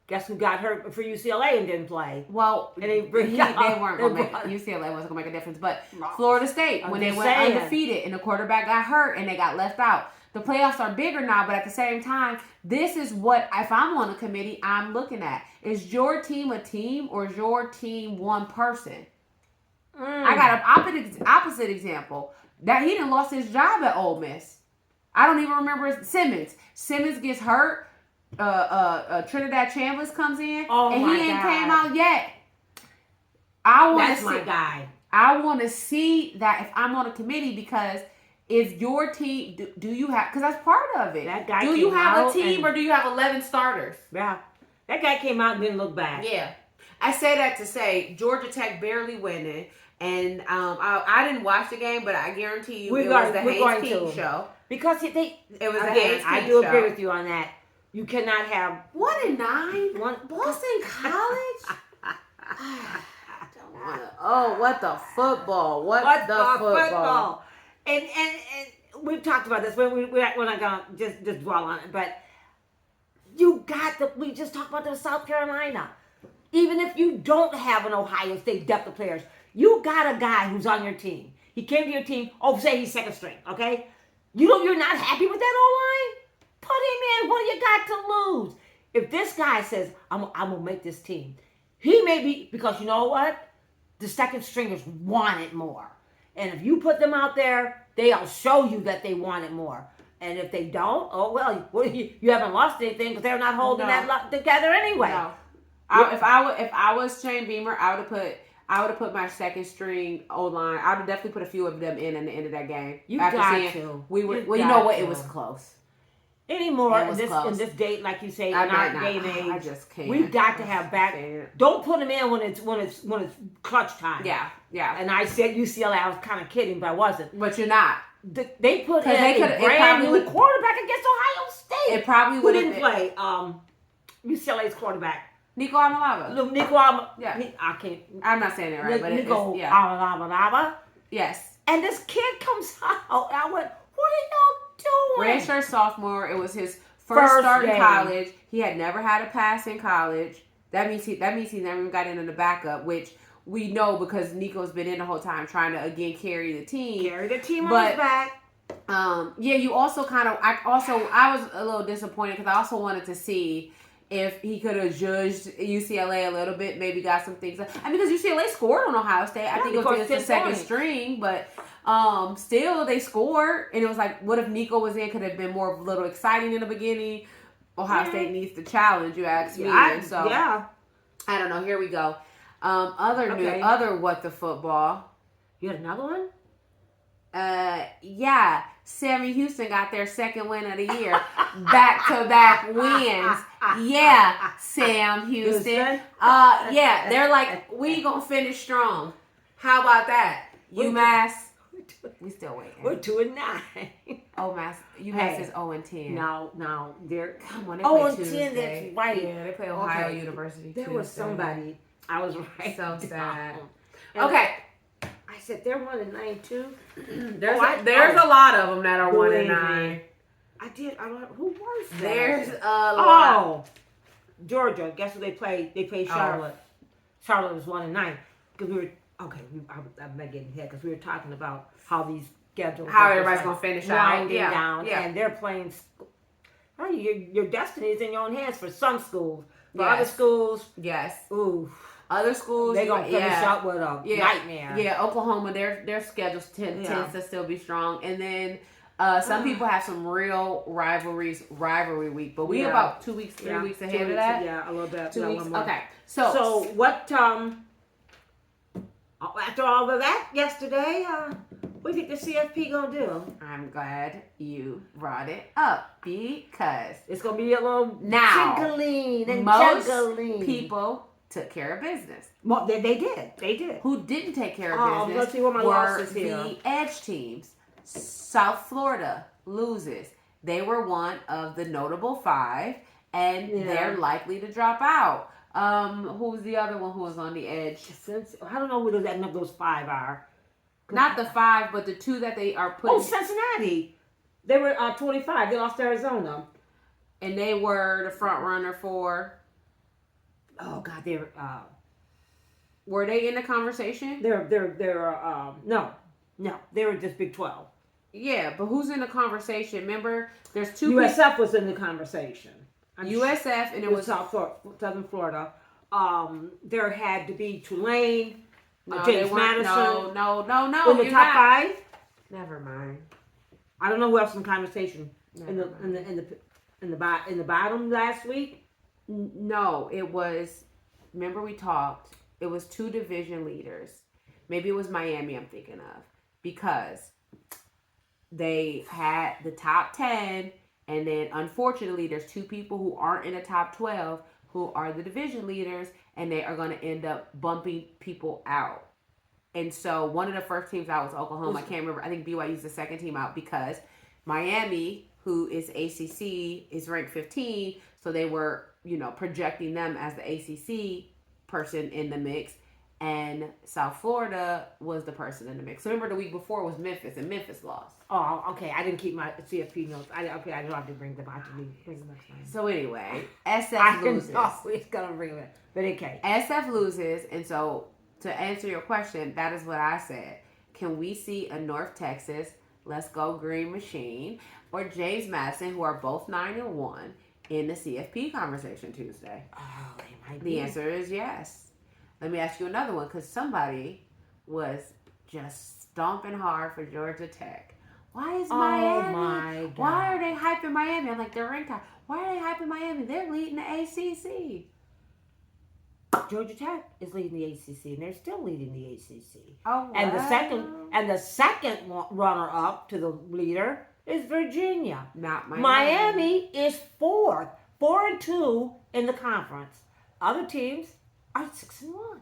Guess who got hurt for UCLA and didn't play? Well, and they weren't going to make UCLA wasn't going to make a difference. But Florida State, when they went undefeated and the quarterback got hurt and they got left out. The playoffs are bigger now, but at the same time, this is what, if I'm on a committee, I'm looking at. Is your team a team, or is your team one person? I got an opposite example. That he done lost his job at Ole Miss. I don't even remember Simmons. Simmons gets hurt. Trinidad Chambliss comes in, and he ain't came out yet. That's my guy. I want to see that if I'm on a committee, because if your team, do you have, because that's part of it. That guy do you have a team, or do you have 11 starters? Yeah. That guy came out and didn't look back. Yeah. I say that to say Georgia Tech barely winning, and I didn't watch the game, but I guarantee you it was the Haynes King show. Because it was the Haynes King show. I do agree with you on that. You cannot have 1-9. Boston College. Oh, what the football? What the football? And we've talked about this. We're not gonna just dwell on it, but you got the. We just talked about the South Carolina. Even if you don't have an Ohio State depth of players, you got a guy who's on your team. He came to your team. Oh, say he's second string. Okay, you're not happy with that O line. Put him in. What do you got to lose? If this guy says, I'm gonna make this team, he may be, because you know what? The second stringers want it more. And if you put them out there, they'll show you that they want it more. And if they don't, oh well, you haven't lost anything because they're not holding that together anyway. No. If I was Shane Beamer, I would have put my second string O line. I would definitely put a few of them in at the end of that game. You got to. You know what? It was close. Anymore in this date, like you say, in our day and age, I just can't. We've got to have back. Don't put them in when it's clutch time. Yeah. And I said UCLA. I was kind of kidding, but I wasn't. But you're not. They put in a brand new quarterback against Ohio State. It probably would have didn't play. UCLA's quarterback. Nico Amalava. Yeah. I can't. I'm not saying it right, but Nico Amalava. Yes. And this kid comes out. I went, what are y'all doing? Redshirt sophomore. It was his first start in college. He had never had a pass in college. That means he never even got in the backup, which we know because Nico's been in the whole time trying to again carry the team. On his back. You also I was a little disappointed because I also wanted to see if he could have judged UCLA a little bit, maybe got some things. I mean, because UCLA scored on Ohio State. I think it was the second string, but still they scored. And it was like, what if Nico was in? Could have been more a little exciting in the beginning. Ohio State needs the challenge, you ask me. I don't know. Here we go. Other what the football. You had another one? Sammy Houston got their second win of the year. Back-to-back wins. Yeah, Sam Houston. They're like, we gonna finish strong. How about that? UMass. We still waiting. We're 2-9. UMass is 0-10. No, they're come on. They play 0-10. That's right. Yeah, they play Ohio University. There was somebody. I was right. So sad. Okay. I said they're 1-9 too. There's a lot of them that are 1-9. I did. Who was that? There's a lot. Georgia. Guess who they played? They played Charlotte. Charlotte was 1-9 because we were I'm not getting ahead because we were talking about how these schedules, how everybody's gonna finish winding down, and they're playing. Your destiny is in your own hands for some schools. For other schools, ooh. Other schools, they're gonna finish out with a nightmare. Yeah, Oklahoma, their schedules tends to still be strong, and then some people have some real rivalry week, but we about 2 weeks, 3 weeks ahead of that. Yeah, a little bit. 2 weeks. Okay, so what? After all of that yesterday, what do you think the CFP gonna do? I'm glad you brought it up because it's gonna be a little jiggling and juggling. People took care of business. Well, they did. Who didn't take care of business let's see what my losses here. The edge teams. South Florida loses. They were one of the notable 5, and they're likely to drop out. Who was the other one who was on the edge? I don't know who those 5 are. Not the 5, but the 2 that they are putting. Oh, Cincinnati. They were 25. They lost to Arizona, and they were the front runner for. Oh God, they were. Were they in the conversation? They're no, they were just Big 12. Yeah, but who's in the conversation? Remember, there's 2. USF was in the conversation. USF and it was Southern Florida. There had to be Tulane, no, James Madison. No. In the top 5. Never mind. I don't know who else in the conversation. In the bottom last week. No, it was. Remember we talked. It was 2 division leaders. Maybe it was Miami. I'm thinking of because they had the top 10. And then, unfortunately, there's 2 people who aren't in the top 12 who are the division leaders, and they are going to end up bumping people out. And so, one of the first teams out was Oklahoma. I can't remember. I think BYU's the second team out because Miami, who is ACC, is ranked 15. So, they were, projecting them as the ACC person in the mix. and South Florida was the person in the mix. So remember, the week before was Memphis, and Memphis lost. Oh, okay. I didn't keep my CFP notes. I don't have to bring them. I have to bring them next time. So anyway, SF loses. It's gonna bring them, but okay. SF loses, and so to answer your question, that is what I said. Can we see a North Texas Let's Go Green Machine or James Madison, who are both 9-1, in the CFP conversation Tuesday? Oh, they might The be. answer is yes. Let me ask you another one, because somebody was just stomping hard for Georgia Tech. Why is Miami? My God. Why are they hyping Miami? I'm like, they're ranked high. Why are they hyping Miami? They're leading the ACC. Georgia Tech is leading the ACC, and they're still leading the ACC. Oh, wow. And the second runner up to the leader is Virginia. Not Miami. Miami is 4-2 in the conference. Other teams are 6-1.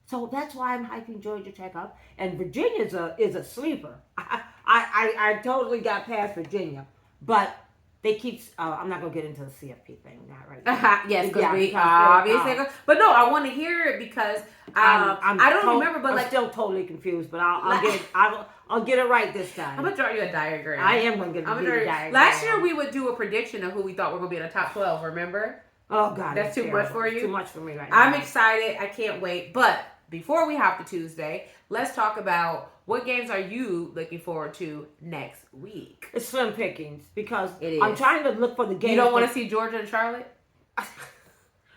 So that's why I'm hyping Georgia Tech up. And Virginia is a sleeper. I totally got past Virginia, but they keep. I'm not gonna get into the CFP thing, not right now. Yes, because we obviously. But no, I want to hear it because I don't remember. But I'm still totally confused. But I'll get it right this time. I'm gonna draw you a diagram. I am gonna get a diagram. Last year we would do a prediction of who we thought were gonna be in the top 12. Remember? Oh God, that's too much for you. Too much for me right now. I'm excited. I can't wait. But before we hop to Tuesday, let's talk about what games are you looking forward to next week. It's slim pickings because it is. I'm trying to look for the games. You don't want to see Georgia and Charlotte?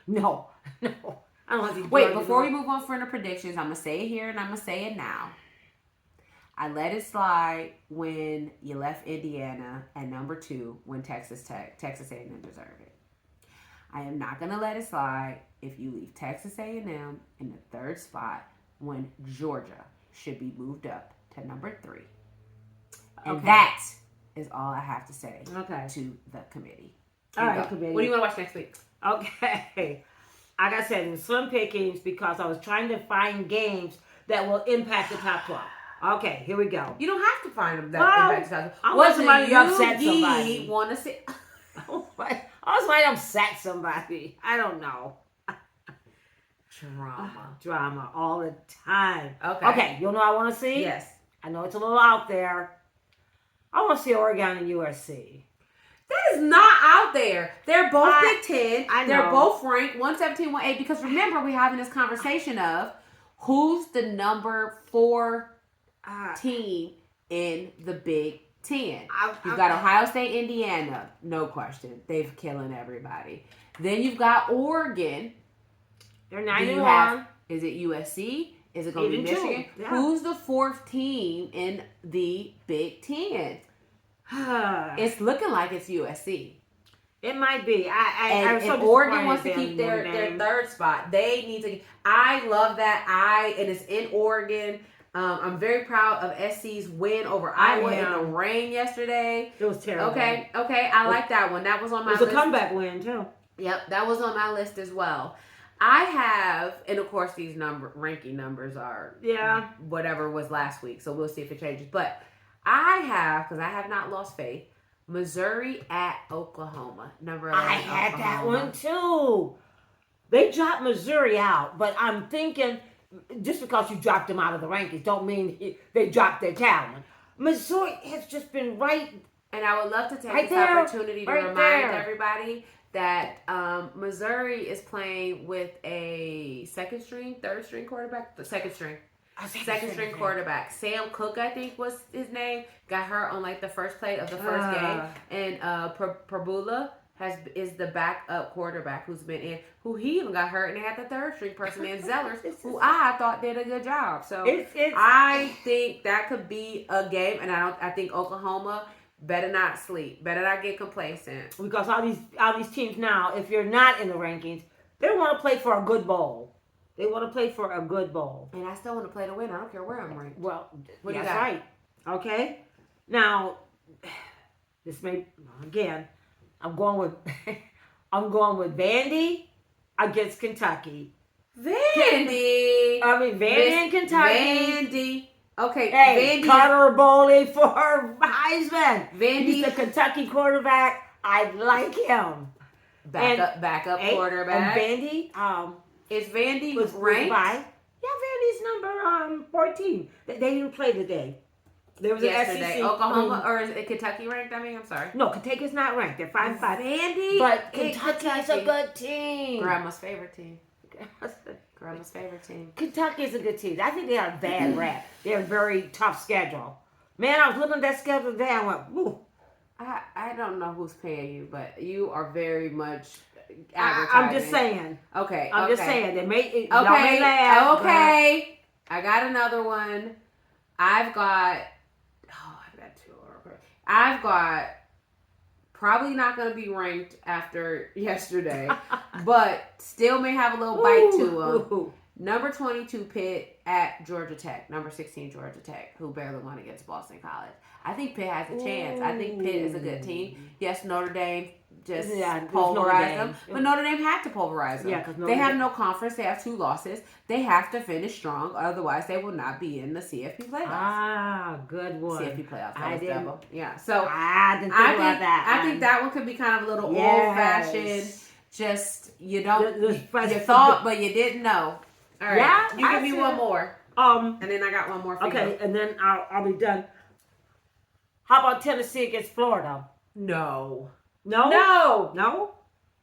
No. I don't want to see. Wait, before we move on for the predictions, I'm gonna say it here and I'm gonna say it now. I let it slide when you left Indiana at number 2 when Texas A&M deserved it. I am not going to let it slide if you leave Texas A&M in the 3rd spot when Georgia should be moved up to number 3. And that is all I have to say to the committee. All right, committee. What do you want to watch next week? Okay. Like I said, in slim pickings because I was trying to find games that will impact the top 12. Okay, here we go. You don't have to find them that impact the top 12. I want somebody to upset somebody. Want to see? I was trying to upset somebody. I don't know. Drama all the time. Okay, you know what I want to see? Yes. I know it's a little out there. I want to see Oregon and USC. That is not out there. They're both Big Ten. I know. They're both ranked 117, 118. Because remember, we're having this conversation of who's the number 4 team in the Big Ten. You've got Ohio State, Indiana, no question. They're killing everybody. Then you've got Oregon. They're 9-1. Is it USC? Is it going to be Michigan? Yeah. Who's the 4th team in the Big Ten? It's looking like it's USC. It might be. And Oregon wants to keep their 3rd spot. They need to. I love that. And it's in Oregon. I'm very proud of SC's win over Iowa in the rain yesterday. It was terrible. Okay. I like that one. That was on my list. It was a comeback win, too. Yep, that was on my list as well. I have, and of course these ranking numbers are whatever was last week, so we'll see if it changes. But I have, because I have not lost faith, Missouri at Oklahoma. Number 11. I had that one, too. They dropped Missouri out, but I'm thinking, just because you dropped them out of the rankings don't mean they dropped their talent. Missouri has just been right. And I would love to take this opportunity to remind everybody that Missouri is playing with a third string quarterback? The second string quarterback. Sam Cook, I think was his name. Got hurt on like the first play of the first game. And Prabula is the backup quarterback who's been in, who he even got hurt, and they had the third string person in Zellers, who I thought did a good job. So I think that could be a game, and I think Oklahoma better not sleep, better not get complacent. Because all these teams now, if you're not in the rankings, they want to play for a good bowl. They want to play for a good bowl. And I still want to play to win. I don't care where I'm ranked. Well, that's right. Okay. Now, this may again. I'm going with Vandy against Kentucky. Vandy and Kentucky. Vandy. Okay, hey, Vandy. Carter Bowley for Heisman. Vandy. He's the Kentucky quarterback. I like him. Backup quarterback. And Vandy. Is Vandy ranked? Yeah, Vandy's number 14. They didn't play today. There was Yesterday, an SEC. Oklahoma or is it Kentucky ranked? I mean, I'm sorry. No, Kentucky's not ranked. They're 5-5. Vandy, But Kentucky's a good team. Grandma's favorite team. Grandma's favorite team. Kentucky's a good team. I think they have a bad rap. They have a very tough schedule. Man, I was looking at that schedule today. I went, woo. I don't know who's paying you, but you are very much I'm advertising. just saying. Okay. I'm just saying. They may, y'all Okay. may laugh. Okay. I got another one. I've got two. Okay. I've got probably not going to be ranked after yesterday, but still may have a little bite to them. Number 22 Pitt at Georgia Tech. Number 16 Georgia Tech, who barely won against Boston College. I think Pitt has a chance. I think Pitt is a good team. Yes, Notre Dame just pulverized them. But Notre Dame had to pulverize them. Yeah, they have no conference. They have 2 losses. They have to finish strong. Otherwise, they will not be in the CFP playoffs. Ah, good one. CFP playoffs. I didn't. Double. Yeah. So I didn't think about that. I think that one could be kind of a little old-fashioned. Just, you don't, you thought, but you didn't know. All right. Yeah, you give me one more. And then I got one more for you. Okay, and then I'll be done. How about Tennessee against Florida? No. No?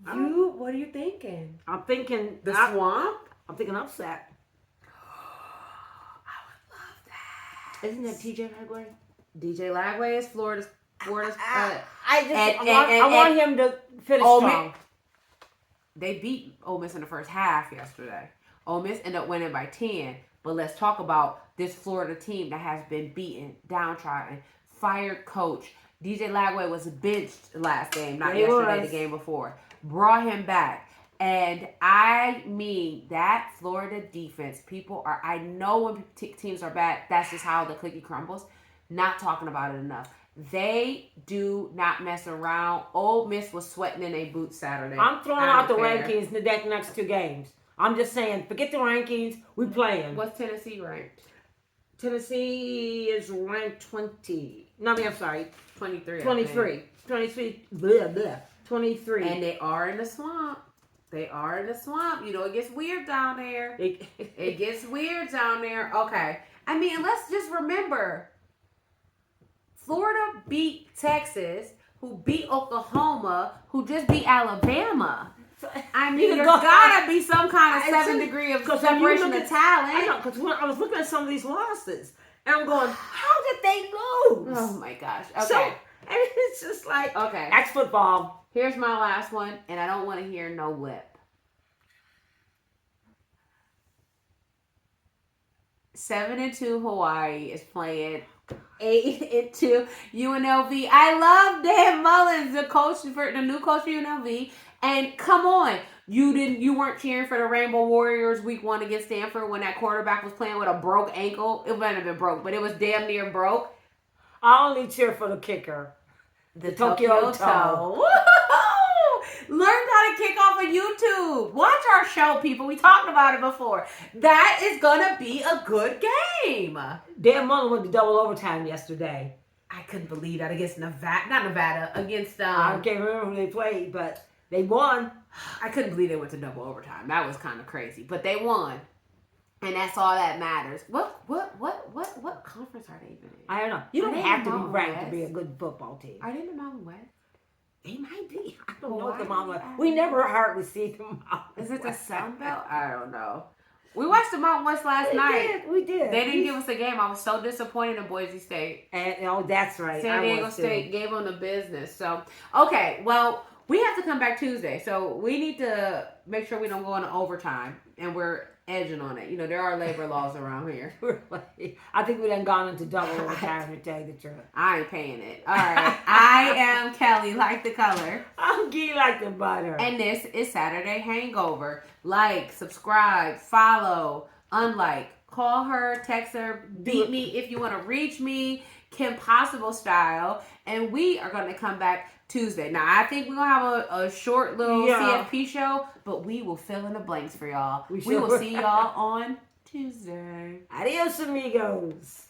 What are you thinking? I'm thinking the Swamp? I'm thinking upset. I would love that. Isn't that TJ Lagway? DJ Lagway is Florida's I want him to finish strong. They beat Ole Miss in the first half yesterday. Ole Miss ended up winning by 10. But let's talk about this Florida team that has been beaten, downtrodden, fired coach. DJ Lagway was benched last game, not yesterday, the game before. Brought him back. And I mean, that Florida defense, I know when teams are bad, that's just how the cookie crumbles. Not talking about it enough. They do not mess around. Ole Miss was sweating in their boots Saturday. I'm throwing out the rankings in the next 2 games. I'm just saying, forget the rankings. We playing. What's Tennessee ranked? Tennessee is ranked 20. No, I'm sorry. 23. 23. 23. Blah, blah. 23. And they are in the swamp. You know, it gets weird down there. It gets weird down there. Okay. I mean, let's just remember, Florida beat Texas, who beat Oklahoma, who just beat Alabama. I mean, there's gotta be some kind of 7 degree of separation of talent. I know, because when I was looking at some of these losses, and I'm going, how did they lose? Oh my gosh. Okay. So, and it's just like, okay, that's football. Here's my last one, and I don't want to hear no lip. 7-2 Hawaii is playing 8-2 UNLV. I love Dan Mullins, the new coach for UNLV. And come on, you weren't cheering for the Rainbow Warriors week 1 against Stanford when that quarterback was playing with a broke ankle. It might have been broke, but it was damn near broke. I only cheer for the kicker, the Tokyo Toe. Learned how to kick off of YouTube. Watch our show, people. We talked about it before. That is gonna be a good game. Dan Mullen went to double overtime yesterday. I couldn't believe that against Nevada, against I can't remember who they played, but they won. I couldn't believe they went to double overtime. That was kind of crazy, but they won, and that's all that matters. What conference are they even in? I don't know. You don't have to be ranked to be a good football team. Are they in the Mountain West? They might be. I don't know the Mountain West. We never hardly see them. Is it the Sun Belt? I don't know. We watched the Mountain West last night. We did. They didn't give us a game. I was so disappointed in Boise State. And that's right. San Diego State gave them the business. So, okay, well, we have to come back Tuesday. So we need to make sure we don't go into overtime. And we're edging on it. You know, there are labor laws around here. I think we done gone into double overtime, to tell you the truth. I ain't paying it. All right. I am Kelly, like the color. I'm Gee, like the butter. And this is Saturday Hangover. Like, subscribe, follow, unlike, call her, text her, beat me if you want to reach me, Kim Possible style. And we are going to come back Tuesday. Now, I think we're going to have a short little CFP show, but we will fill in the blanks for y'all. We will see y'all on Tuesday. Adios, amigos.